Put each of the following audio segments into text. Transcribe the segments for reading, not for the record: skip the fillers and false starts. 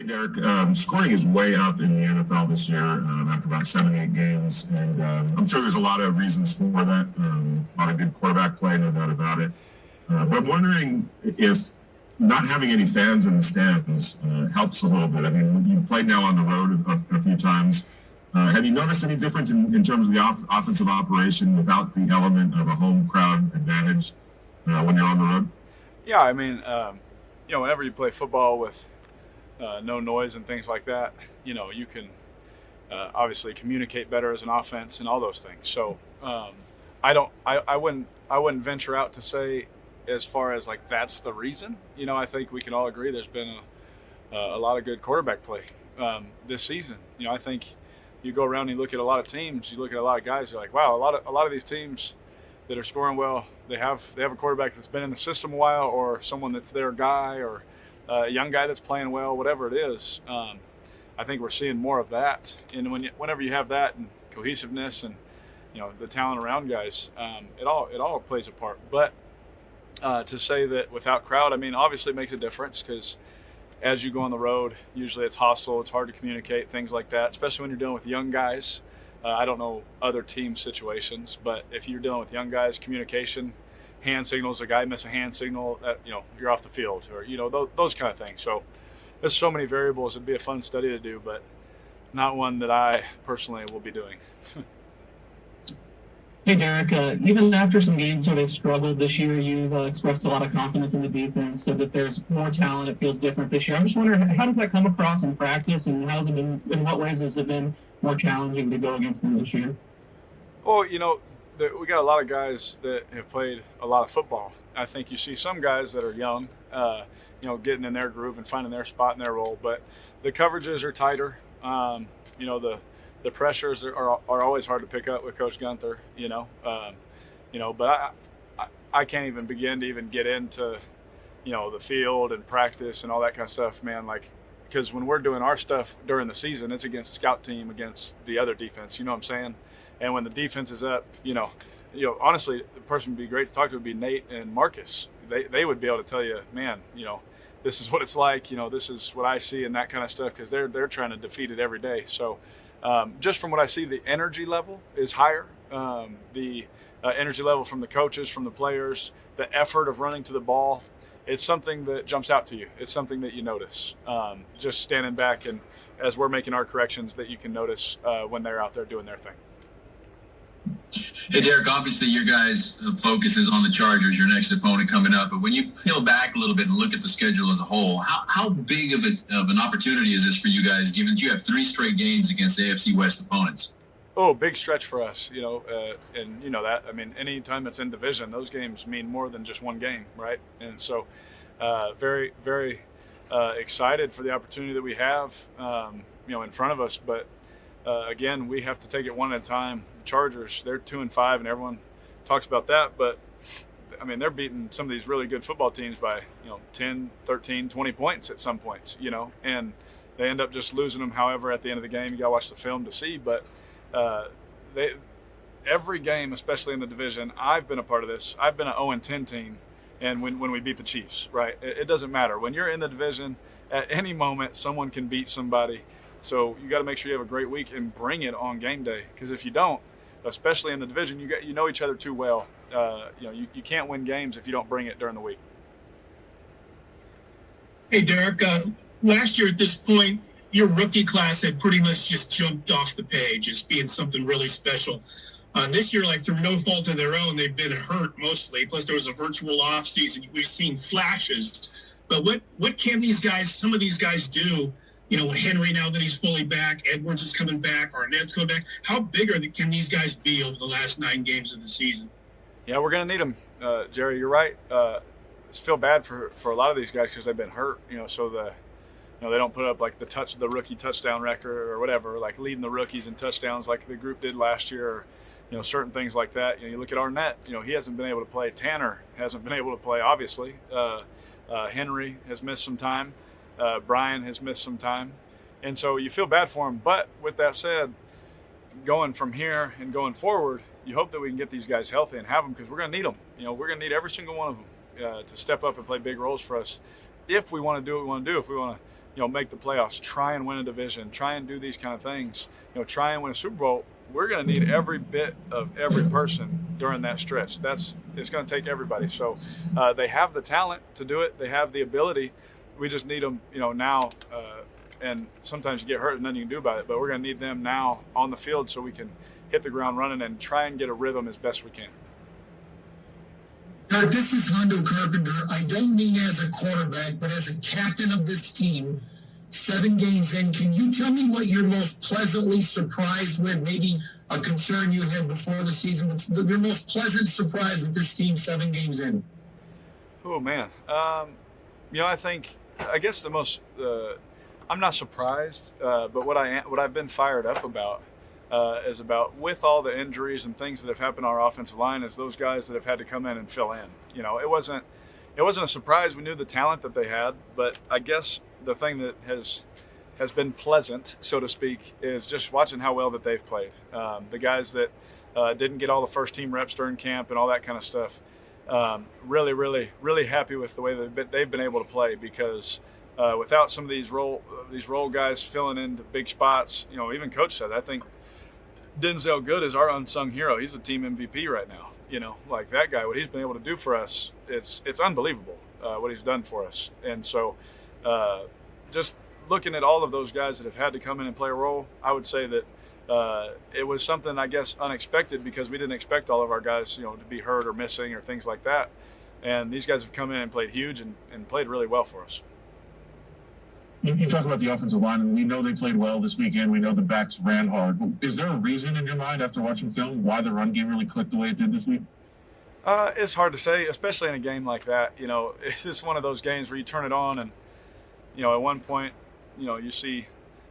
Derek, scoring is way up in the NFL this year after about 7-8 games, and I'm sure there's a lot of reasons for that. A lot of good quarterback play, no doubt about it. But I'm wondering if not having any fans in the stands helps a little bit. I mean, you played now on the road a few times. Have you noticed any difference in terms of the offensive operation without the element of a home crowd advantage when you're on the road? Yeah, I mean, whenever you play football with no noise and things like that, you can obviously communicate better as an offense and all those things. So I wouldn't venture out to say as far as like that's the reason. I think we can all agree there's been a lot of good quarterback play this season. I think you go around and you look at a lot of teams, you look at a lot of guys, you're like, wow, a lot of these teams that are scoring well, they have a quarterback that's been in the system a while, or someone that's their guy, or a young guy that's playing well, whatever it is. I think we're seeing more of that. And whenever you have that and cohesiveness and the talent around guys, it all plays a part. But to say that without crowd, I mean, obviously it makes a difference because as you go on the road, usually it's hostile, it's hard to communicate, things like that, especially when you're dealing with young guys. I don't know other team situations, but if you're dealing with young guys, communication, hand signals, a guy miss a hand signal, you're off the field, or those kind of things. So there's so many variables. It'd be a fun study to do, but not one that I personally will be doing. Hey, Derek, even after some games where they've struggled this year, you've expressed a lot of confidence in the defense, said that there's more talent, it feels different this year. I'm just wondering, how does that come across in practice, and in what ways has it been more challenging to go against them this year? Well, we got a lot of guys that have played a lot of football. I think you see some guys that are young, getting in their groove and finding their spot in their role, but the coverages are tighter. The pressures are always hard to pick up with Coach Gunther, but I can't even begin to even get into, the field and practice and all that kind of stuff, man. Like, because when we're doing our stuff during the season, it's against scout team, against the other defense, you know what I'm saying? And when the defense is up, honestly, the person would be great to talk to would be Nate and Marcus. They would be able to tell you, man, this is what it's like, this is what I see and that kind of stuff, because they're trying to defeat it every day. So just from what I see, the energy level is higher. The energy level from the coaches, from the players, the effort of running to the ball, it's something that jumps out to you. It's something that you notice. Just standing back and as we're making our corrections that you can notice when they're out there doing their thing. Hey, Derek, obviously your guys' focus is on the Chargers, your next opponent coming up. But when you peel back a little bit and look at the schedule as a whole, how big of an opportunity is this for you guys, given that you have 3 straight games against AFC West opponents? Oh, big stretch for us, and that. I mean, any time it's in division, those games mean more than just one game, right? And so very, very excited for the opportunity that we have, in front of us. But again, we have to take it one at a time. The Chargers, they're 2-5, and everyone talks about that. But, I mean, they're beating some of these really good football teams by, 10, 13, 20 points at some points, and they end up just losing them. However, at the end of the game, you got to watch the film to see. But every game, especially in the division, I've been a part of this. I've been an 0-10 team, and when we beat the Chiefs, right? It doesn't matter. When you're in the division, at any moment, someone can beat somebody. So you got to make sure you have a great week and bring it on game day. Because if you don't, especially in the division, you know each other too well. You can't win games if you don't bring it during the week. Hey, Derek, last year at this point, your rookie class had pretty much just jumped off the page as being something really special. This year, like through no fault of their own, they've been hurt mostly. Plus, there was a virtual off season. We've seen flashes. But what can some of these guys do? Henry, now that he's fully back, Edwards is coming back, Arnett's coming back. How big can these guys be over the last 9 games of the season? Yeah, we're going to need them, Jerry. You're right. I feel bad for a lot of these guys because they've been hurt. So they don't put up like the rookie touchdown record or whatever, like leading the rookies in touchdowns like the group did last year. Or, certain things like that. You look at Arnett. He hasn't been able to play. Tanner hasn't been able to play. Obviously, Henry has missed some time. Brian has missed some time. And so you feel bad for him. But with that said, going from here and going forward, you hope that we can get these guys healthy and have them because we're going to need them. We're going to need every single one of them to step up and play big roles for us if we want to do what we want to do. If we want make the playoffs, try and win a division, try and do these kind of things, try and win a Super Bowl, we're going to need every bit of every person during that stretch. It's going to take everybody. So they have the talent to do it. They have the ability. We just need them, now. And sometimes you get hurt and nothing you can do about it. But we're going to need them now on the field so we can hit the ground running and try and get a rhythm as best we can. This is Hondo Carpenter. I don't mean as a quarterback, but as a captain of this team, 7 games in, can you tell me what you're most pleasantly surprised with? Maybe a concern you had before the season. What's your most pleasant surprise with this team 7 games in? Oh, man. I guess the most I'm not surprised, but what I've been fired up about is about, with all the injuries and things that have happened on our offensive line, is those guys that have had to come in and fill in. It wasn't a surprise. We knew the talent that they had, but I guess the thing that has been pleasant, so to speak, is just watching how well that they've played. The guys that didn't get all the first team reps during camp and all that kind of stuff. Really, really, really happy with the way they've been able to play, because without some of these role guys filling in the big spots, even Coach said, I think Denzel Good is our unsung hero. He's the team MVP right now. Like that guy, what he's been able to do for us, it's unbelievable what he's done for us. And so just looking at all of those guys that have had to come in and play a role, I would say that it was something, I guess, unexpected, because we didn't expect all of our guys, to be hurt or missing or things like that. And these guys have come in and played huge and played really well for us. You talk about the offensive line, and we know they played well this weekend. We know the backs ran hard. Is there a reason in your mind, after watching film, why the run game really clicked the way it did this week? It's hard to say, especially in a game like that. It's one of those games where you turn it on and, at one point, you see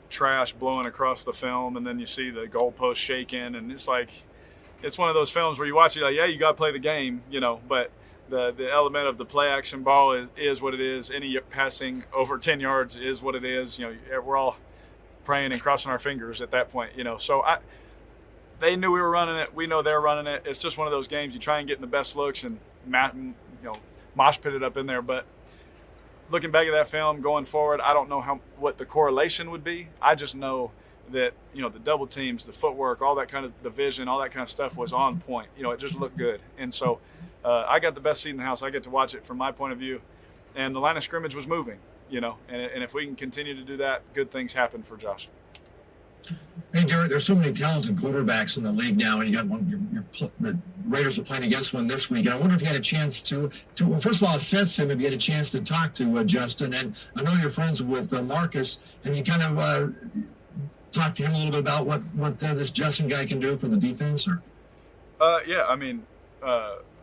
trash blowing across the film, and then you see the goalpost shaking, and it's one of those films where you watch it like, yeah, you got to play the game, but the element of the play action ball is what it is. Any passing over 10 yards is what it is. We're all praying and crossing our fingers at that point. So they knew we were running it. We know they're running it. It's just one of those games you try and get in the best looks and mosh pit it up in there. But looking back at that film going forward, I don't know what the correlation would be. I just know that the double teams, the footwork, all that kind of, the vision, all that kind of stuff was on point. It just looked good. And so I got the best seat in the house. I get to watch it from my point of view, and the line of scrimmage was moving. And if we can continue to do that, good things happen for Josh. Hey, Derek, there's so many talented quarterbacks in the league now, and you got one. The Raiders are playing against one this week, and I wonder if you had a chance to well, first of all, assess him. If you had a chance to talk to Justin, and I know you're friends with Marcus, and you kind of talk to him a little bit about what this Justin guy can do for the defense, or? Yeah, I mean,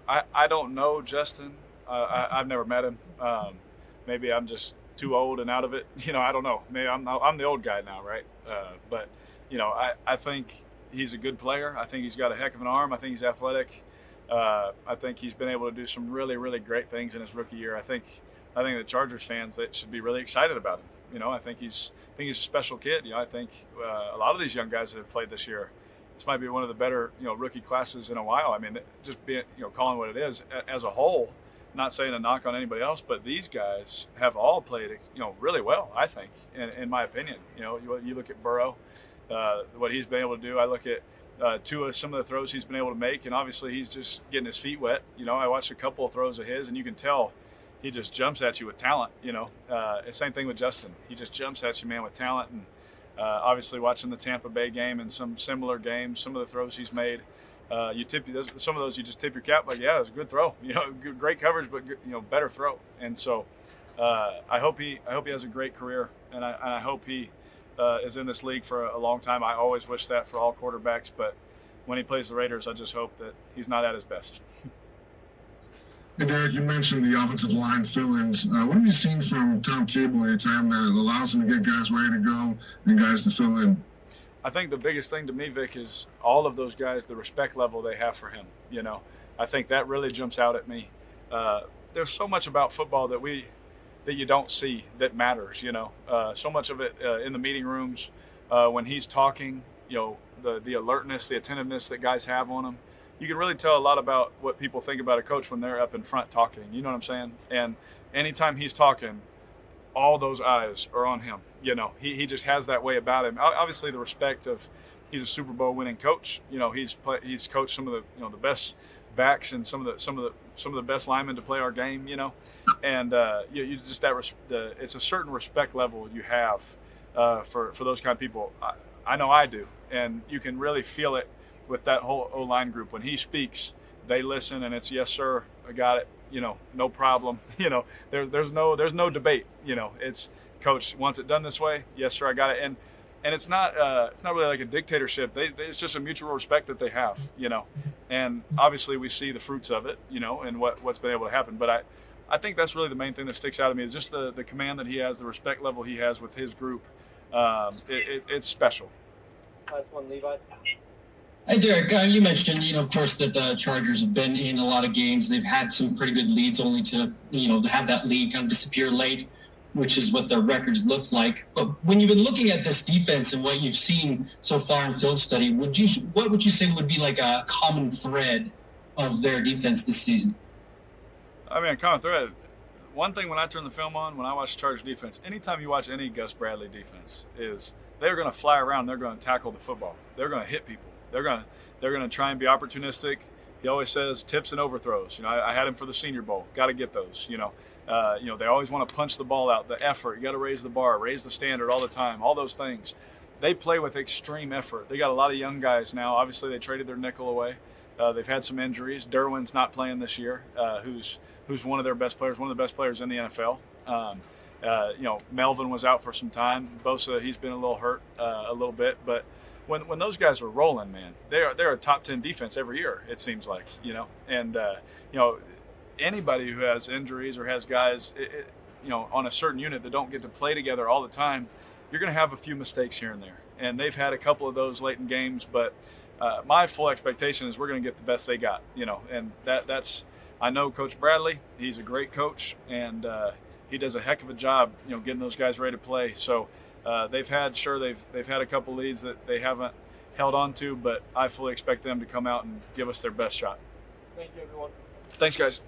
I don't know Justin. I've never met him. Maybe I'm just too old and out of it. I don't know. Maybe I'm the old guy now, right? But I think he's a good player. I think he's got a heck of an arm. I think he's athletic. I think he's been able to do some really, really great things in his rookie year. I think the Chargers fans, that should be really excited about him. I think he's a special kid. I think a lot of these young guys that have played this year, this might be one of the better rookie classes in a while. I mean, just being calling what it is as a whole. Not saying a knock on anybody else, but these guys have all played, really well, I think, in my opinion. You look at Burrow, what he's been able to do. I look at Tua, some of the throws he's been able to make, and obviously he's just getting his feet wet. I watched a couple of throws of his, and you can tell he just jumps at you with talent. Same thing with Justin. He just jumps at you, man, with talent. And obviously watching the Tampa Bay game and some similar games, some of the throws he's made, some of those you just tip your cap, like, yeah, it was a good throw. Great coverage, but better throw. And so I hope he has a great career, and I hope he is in this league for a long time. I always wish that for all quarterbacks, but when he plays the Raiders, I just hope that he's not at his best. Hey, Derek, you mentioned the offensive line fill-ins. What have you seen from Tom Cable anytime that allows him to get guys ready to go and guys to fill in? I think the biggest thing to me, Vic, is all of those guys, the respect level they have for him. I think that really jumps out at me. There's so much about football that you don't see that matters. So much of it in the meeting rooms when he's talking. The alertness, the attentiveness that guys have on him. You can really tell a lot about what people think about a coach when they're up in front talking. You know what I'm saying? And anytime he's talking, all those eyes are on him. You know, he just has that way about him. Obviously, the respect of he's a Super Bowl winning coach. You know, he's coached some of the the best backs and some of the best linemen to play our game. You know, and you just it's a certain respect level you have for those kind of people. I know I do, and you can really feel it with that whole O-line group. When he speaks, they listen, and it's yes sir, I got it. You know, no problem. You know, there's no debate. You know, it's coach wants it done this way. Yes sir, I got it. And it's not really like a dictatorship. It's just a mutual respect that they have. You know, and obviously we see the fruits of it. You know, and what's been able to happen. But I think that's really the main thing that sticks out to me is just the command that he has, the respect level he has with his group. It's special. Last one, Levi. Hey, Derek, you mentioned, of course, that the Chargers have been in a lot of games. They've had some pretty good leads only to, to have that lead kind of disappear late, which is what their records look like. But when you've been looking at this defense and what you've seen so far in film study, what would you say would be like a common thread of their defense this season? I mean, a common thread. One thing when I turn the film on, when I watch Chargers defense, anytime you watch any Gus Bradley defense, is they're going to fly around. They're going to tackle the football. They're going to hit people. They're going to try and be opportunistic. He always says tips and overthrows. I had him for the Senior Bowl. Got to get those. They always want to punch the ball out. The effort. You got to raise the bar, raise the standard all the time. All those things. They play with extreme effort. They got a lot of young guys now. Obviously, they traded their nickel away. They've had some injuries. Derwin's not playing this year. Who's one of their best players, one of the best players in the NFL. Melvin was out for some time. Bosa, he's been a little hurt a little bit, but when those guys are rolling, man, they're a top 10 defense every year. It seems like, and anybody who has injuries or has guys, on a certain unit that don't get to play together all the time, you're going to have a few mistakes here and there. And they've had a couple of those late in games, but my full expectation is we're going to get the best they got, and that's. I know Coach Bradley. He's a great coach, and he does a heck of a job, getting those guys ready to play. So. They've had a couple leads that they haven't held on to, but I fully expect them to come out and give us their best shot. Thank you, everyone. Thanks, guys.